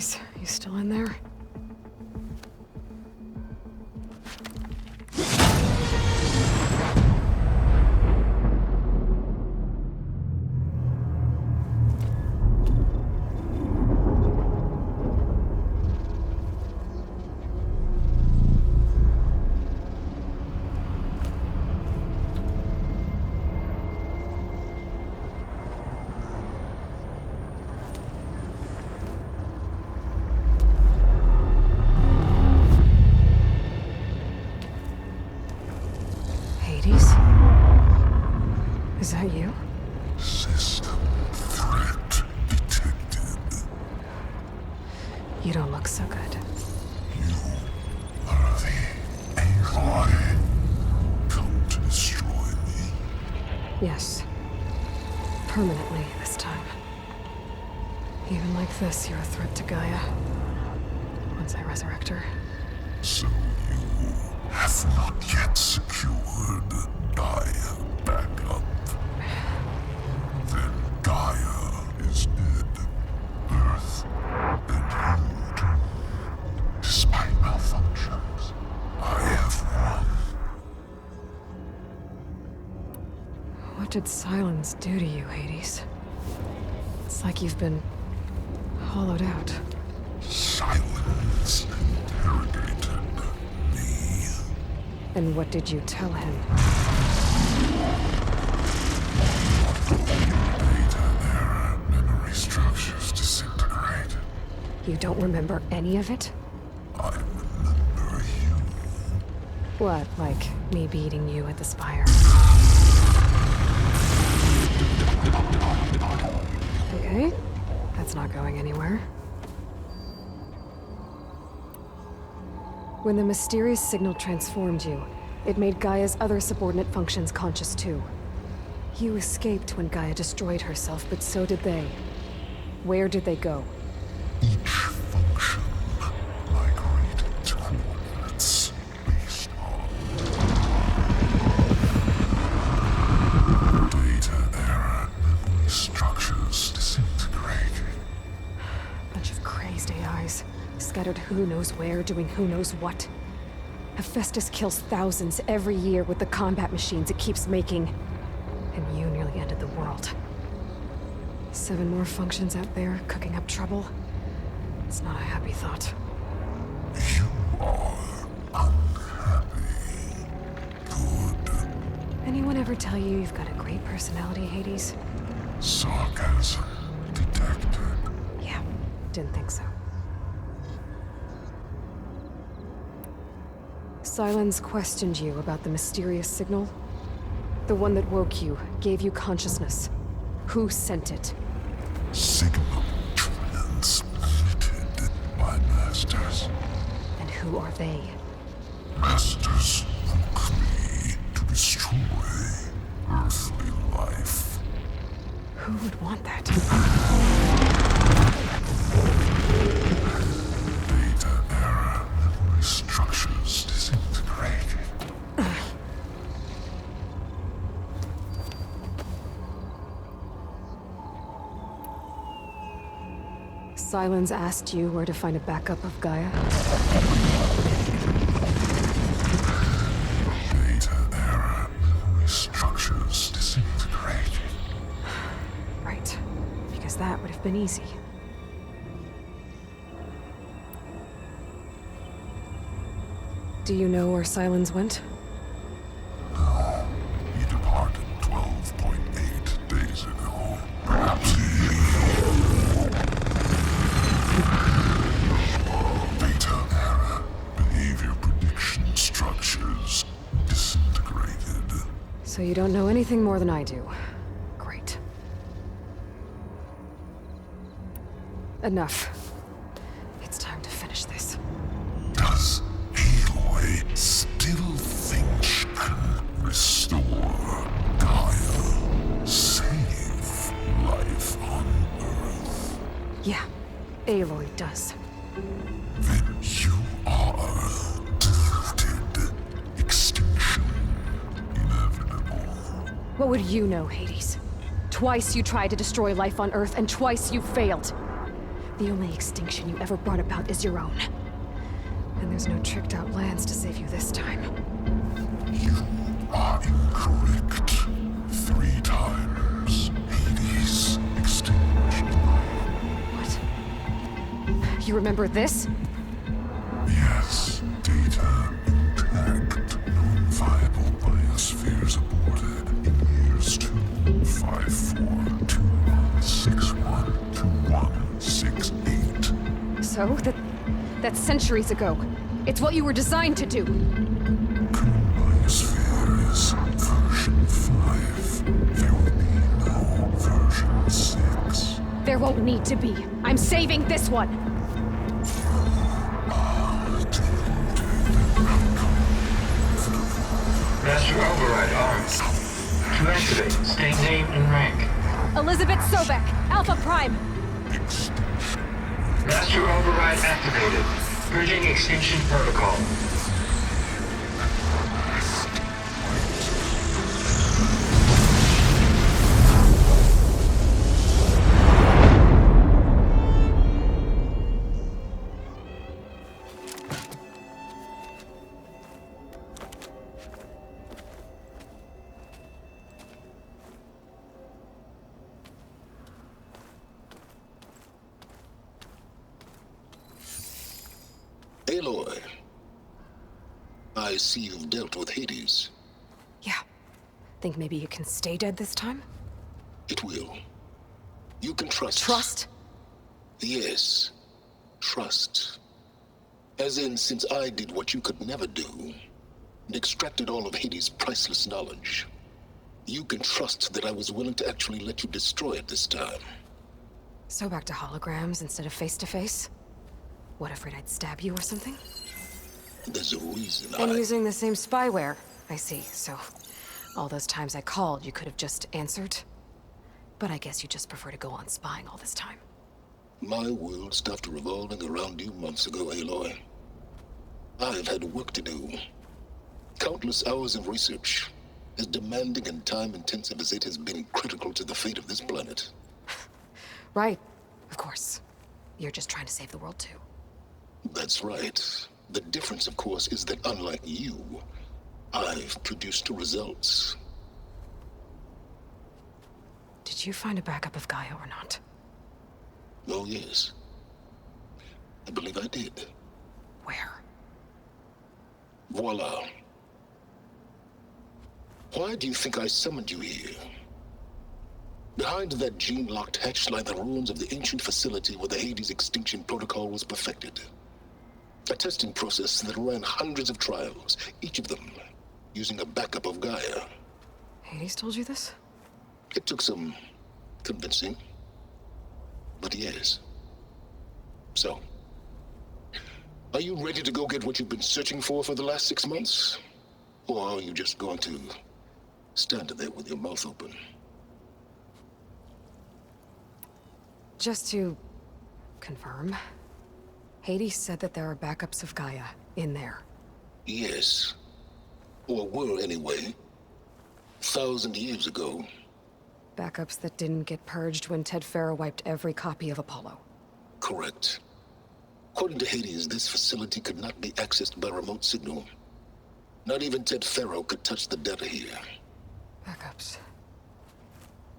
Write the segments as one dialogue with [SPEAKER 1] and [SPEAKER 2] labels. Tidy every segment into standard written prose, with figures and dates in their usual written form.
[SPEAKER 1] Hades, you still in there? Hades? Is that you?
[SPEAKER 2] System threat detected.
[SPEAKER 1] You don't look so good.
[SPEAKER 2] You are the Aloy. Come to destroy me.
[SPEAKER 1] Yes. Permanently this time. Even like this, you're a threat to Gaia. Once I resurrect her.
[SPEAKER 2] So you have not yet secured Gaia back up. Then Gaia is dead. Earth and you too. Despite malfunctions, I have won.
[SPEAKER 1] What did silence do to you, Hades? It's like you've been hollowed out.
[SPEAKER 2] Silence interrogated me.
[SPEAKER 1] And what did you tell him?
[SPEAKER 2] Data error, memory structures disintegrate.
[SPEAKER 1] You don't remember any of it?
[SPEAKER 2] I remember you.
[SPEAKER 1] What, like me beating you at the spire? Okay, that's not going anywhere. When the mysterious signal transformed you, it made Gaia's other subordinate functions conscious too. You escaped when Gaia destroyed herself, but so did they. Where did they go?
[SPEAKER 2] Each function migrated to coordinates based on data error, memory structures disintegrated.
[SPEAKER 1] Bunch of crazed AIs, scattered who knows where, doing who knows what. Hephaestus kills thousands every year with the combat machines it keeps making. And you nearly ended the world. 7 more functions out there, cooking up trouble. It's not a happy thought.
[SPEAKER 2] You are unhappy. Good.
[SPEAKER 1] Anyone ever tell you you've got a great personality, Hades?
[SPEAKER 2] Sarcasm detected.
[SPEAKER 1] Yeah, didn't think so. Silence questioned you about the mysterious signal. The one that woke you, gave you consciousness. Who sent it?
[SPEAKER 2] Signal transmitted by masters.
[SPEAKER 1] And who are they?
[SPEAKER 2] Masters woke me to destroy earthly life.
[SPEAKER 1] Who would want that?
[SPEAKER 2] Data error, memory structures disintegrated.
[SPEAKER 1] Silence asked you where to find a backup of Gaia?
[SPEAKER 2] Data error, memory structures disintegrated.
[SPEAKER 1] Right, because that would have been easy. Do you know where Silence went?
[SPEAKER 2] No, he departed 12.8 days ago. Perhaps data error, behavior prediction structures disintegrated.
[SPEAKER 1] So you don't know anything more than I do. Great. Enough. It's time to finish this.
[SPEAKER 2] Does Aloy still think she can restore Gaia? Save life on Earth?
[SPEAKER 1] Yeah, Aloy does.
[SPEAKER 2] Then you are deluded. Extinction inevitable.
[SPEAKER 1] What would you know, Hades? Twice you tried to destroy life on Earth, and twice you failed. The only extinction you ever brought about is your own. And there's no tricked-out lands to save you this time.
[SPEAKER 2] You are incorrect. 3 times. Hades extinction.
[SPEAKER 1] What? You remember this?
[SPEAKER 2] Yes, data intact. Non-viable biospheres aborted in years 254, 2161, 2168.
[SPEAKER 1] So? That's centuries ago. It's what you were designed to do.
[SPEAKER 2] Biosphere is version 5. There will be no version 6.
[SPEAKER 1] There won't need to be. I'm saving this one!
[SPEAKER 3] Master override armed. To activate, state name and rank.
[SPEAKER 1] Elizabeth Sobek, Alpha Prime!
[SPEAKER 3] Master override activated. Bridging extinction protocol.
[SPEAKER 4] Aloy, I see you've dealt with Hades.
[SPEAKER 1] Yeah. Think maybe you can stay dead this time?
[SPEAKER 4] It will. You can trust.
[SPEAKER 1] Trust?
[SPEAKER 4] Yes. Trust. As in, since I did what you could never do, and extracted all of Hades' priceless knowledge, you can trust that I was willing to actually let you destroy it this time.
[SPEAKER 1] So back to holograms instead of face-to-face? What, afraid I'd stab you or something?
[SPEAKER 4] There's a reason
[SPEAKER 1] And using the same spyware. I see, so... all those times I called, you could have just answered? But I guess you just prefer to go on spying all this time.
[SPEAKER 4] My world stopped revolving around you months ago, Aloy. I've had work to do. Countless hours of research, as demanding and time-intensive as it has been critical to the fate of this planet.
[SPEAKER 1] Right, of course. You're just trying to save the world too.
[SPEAKER 4] That's right. The difference, of course, is that unlike you, I've produced results.
[SPEAKER 1] Did you find a backup of Gaia or not?
[SPEAKER 4] Oh, yes. I believe I did.
[SPEAKER 1] Where?
[SPEAKER 4] Voila. Why do you think I summoned you here? Behind that gene-locked hatch lie the ruins of the ancient facility where the Hades extinction protocol was perfected. A testing process that ran hundreds of trials, each of them using a backup of Gaia.
[SPEAKER 1] Hades told you this?
[SPEAKER 4] It took some convincing, but yes. So, are you ready to go get what you've been searching for the last 6 months? Or are you just going to stand there with your mouth open?
[SPEAKER 1] Just to confirm, Hades said that there are backups of Gaia in there.
[SPEAKER 4] Yes. Or were anyway. 1,000 years ago.
[SPEAKER 1] Backups that didn't get purged when Ted Farrow wiped every copy of Apollo.
[SPEAKER 4] Correct. According to Hades, this facility could not be accessed by remote signal. Not even Ted Farrow could touch the data here.
[SPEAKER 1] Backups.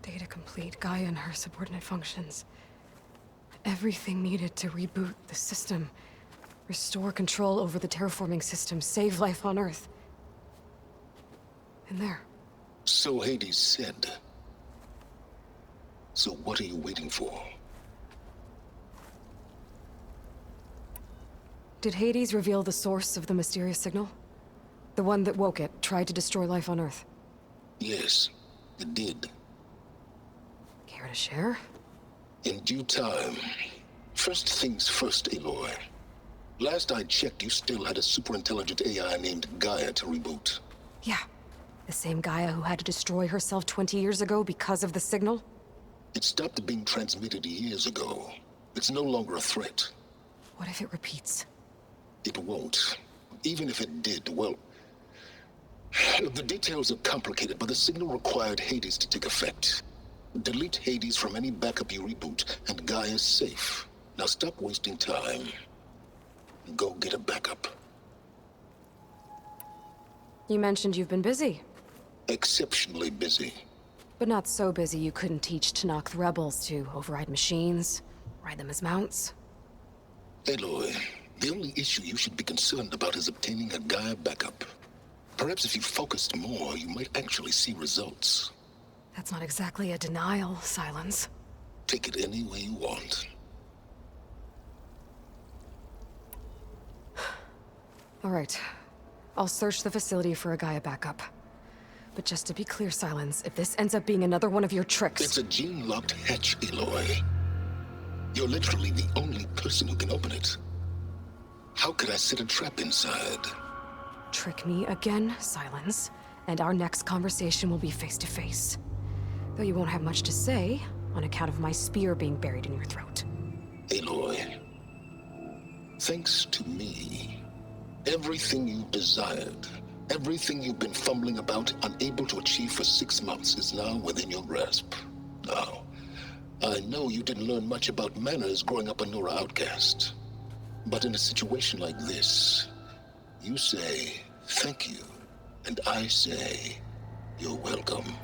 [SPEAKER 1] Data complete, Gaia and her subordinate functions. Everything needed to reboot the system. Restore control over the terraforming system, save life on Earth. In there.
[SPEAKER 4] So Hades said. So what are you waiting for?
[SPEAKER 1] Did Hades reveal the source of the mysterious signal? The one that woke it, tried to destroy life on Earth?
[SPEAKER 4] Yes, it did.
[SPEAKER 1] Care to share?
[SPEAKER 4] In due time. First things first, Aloy. Last I checked, you still had a superintelligent AI named Gaia to reboot.
[SPEAKER 1] Yeah. The same Gaia who had to destroy herself 20 years ago because of the signal?
[SPEAKER 4] It stopped being transmitted years ago. It's no longer a threat.
[SPEAKER 1] What if it repeats?
[SPEAKER 4] It won't. Even if it did, well... the details are complicated, but the signal required Hades to take effect. Delete Hades from any backup you reboot, and Gaia's safe. Now stop wasting time. Go get a backup.
[SPEAKER 1] You mentioned you've been busy.
[SPEAKER 4] Exceptionally busy.
[SPEAKER 1] But not so busy you couldn't teach Tanakh the rebels to override machines, ride them as mounts.
[SPEAKER 4] Aloy, the only issue you should be concerned about is obtaining a Gaia backup. Perhaps if you focused more, you might actually see results.
[SPEAKER 1] That's not exactly a denial, Silence.
[SPEAKER 4] Take it any way you want.
[SPEAKER 1] All right. I'll search the facility for a Gaia backup. But just to be clear, Silence, if this ends up being another one of your tricks...
[SPEAKER 4] It's a gene-locked hatch, Aloy. You're literally the only person who can open it. How could I set a trap inside?
[SPEAKER 1] Trick me again, Silence, and our next conversation will be face-to-face. Though you won't have much to say, on account of my spear being buried in your throat.
[SPEAKER 4] Aloy, thanks to me, everything you desired, everything you've been fumbling about, unable to achieve for 6 months, is now within your grasp. Now, I know you didn't learn much about manners growing up a Nora outcast. But in a situation like this, you say, thank you, and I say, you're welcome.